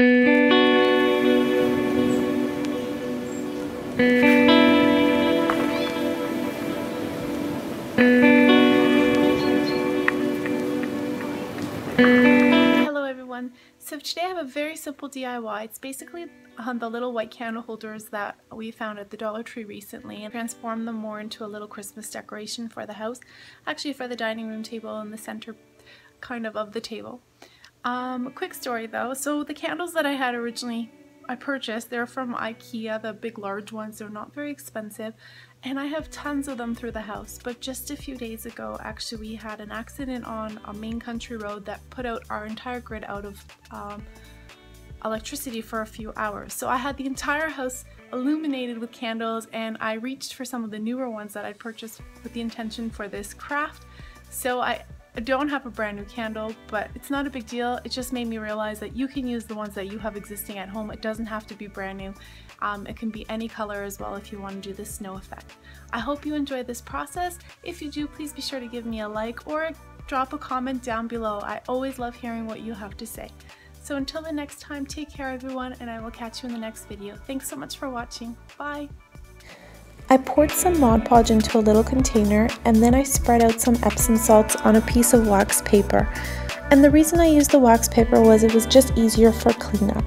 Hello everyone, so today I have a very simple DIY. It's basically the little white candle holders that we found at the Dollar Tree recently and transformed them more into a little Christmas decoration for the house, actually for the dining room table and the center kind of the table. Quick story though, so the candles that I had originally I purchased, they're from IKEA, the big large ones. They're not very expensive and I have tons of them through the house, but just a few days ago actually we had an accident on a main country road that put out our entire grid out of electricity for a few hours. So I had the entire house illuminated with candles and I reached for some of the newer ones that I purchased with the intention for this craft. So I don't have a brand new candle, but it's not a big deal. It just made me realize that you can use the ones that you have existing at home. It doesn't have to be brand new. It can be any color as well if you want to do the snow effect. I hope you enjoyed this process. If you do, please be sure to give me a like or drop a comment down below. I always love hearing what you have to say. So until the next time, take care everyone, and I will catch you in the next video. Thanks so much for watching. Bye! I poured some Mod Podge into a little container and then I spread out some Epsom salts on a piece of wax paper. And the reason I used the wax paper was it was just easier for cleanup.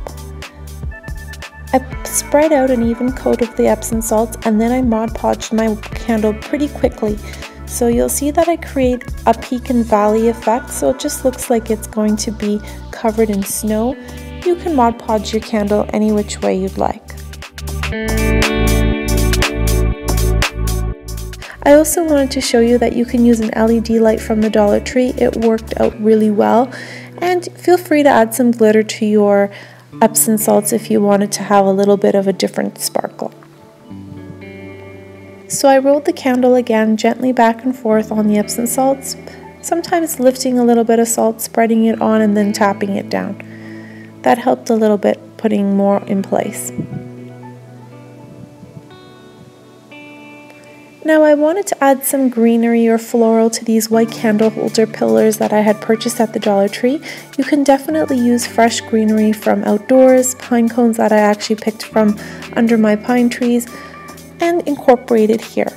I spread out an even coat of the Epsom salts and then I Mod Podged my candle pretty quickly. So you'll see that I create a peak and valley effect, so it just looks like it's going to be covered in snow. You can Mod Podge your candle any which way you'd like. I also wanted to show you that you can use an LED light from the Dollar Tree. It worked out really well, and feel free to add some glitter to your Epsom salts if you wanted to have a little bit of a different sparkle. So I rolled the candle again gently back and forth on the Epsom salts, sometimes lifting a little bit of salt, spreading it on and then tapping it down. That helped a little bit, putting more in place. Now I wanted to add some greenery or floral to these white candle holder pillars that I had purchased at the Dollar Tree. You can definitely use fresh greenery from outdoors, pine cones that I actually picked from under my pine trees, and incorporate it here.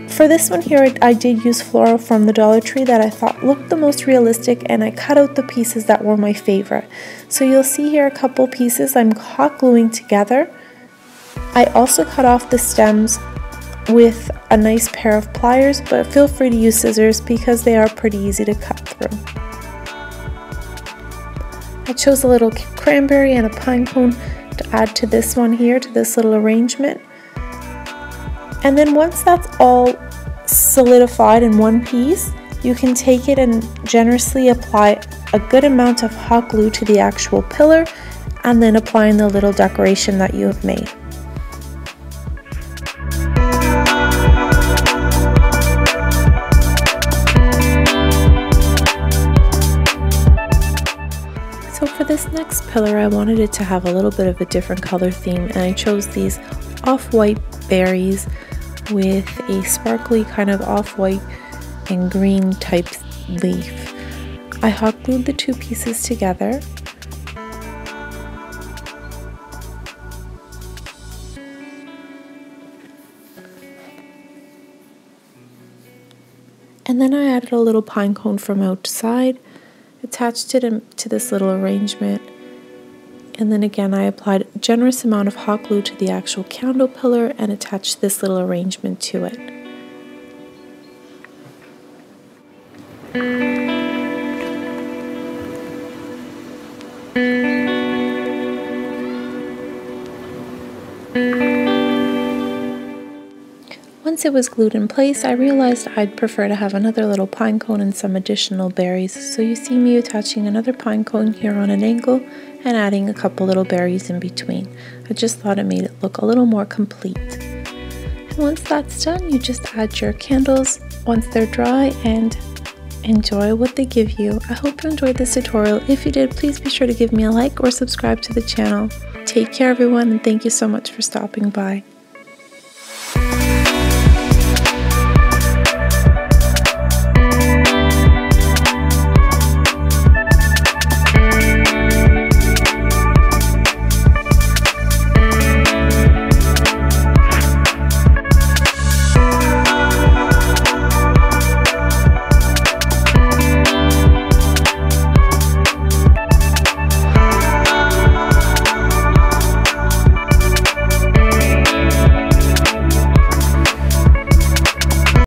For this one here, I did use floral from the Dollar Tree that I thought looked the most realistic, and I cut out the pieces that were my favorite. So you'll see here a couple pieces I'm hot gluing together. I also cut off the stems with a nice pair of pliers, but feel free to use scissors because they are pretty easy to cut through. I chose a little cranberry and a pine cone to add to this one here, to this little arrangement. And then once that's all solidified in one piece, you can take it and generously apply a good amount of hot glue to the actual pillar and then applying the little decoration that you have made. So for this next pillar, I wanted it to have a little bit of a different color theme, and I chose these off-white berries with a sparkly kind of off-white and green type leaf. I hot glued the two pieces together. And then I added a little pine cone from outside, attached it to this little arrangement, and then again I applied a generous amount of hot glue to the actual candle pillar and attached this little arrangement to it. Once it was glued in place, I realized I'd prefer to have another little pine cone and some additional berries, so you see me attaching another pine cone here on an angle and adding a couple little berries in between. I just thought it made it look a little more complete. And once that's done, you just add your candles once they're dry and enjoy what they give you. I hope you enjoyed this tutorial. If you did, please be sure to give me a like or subscribe to the channel. Take care everyone, and thank you so much for stopping by.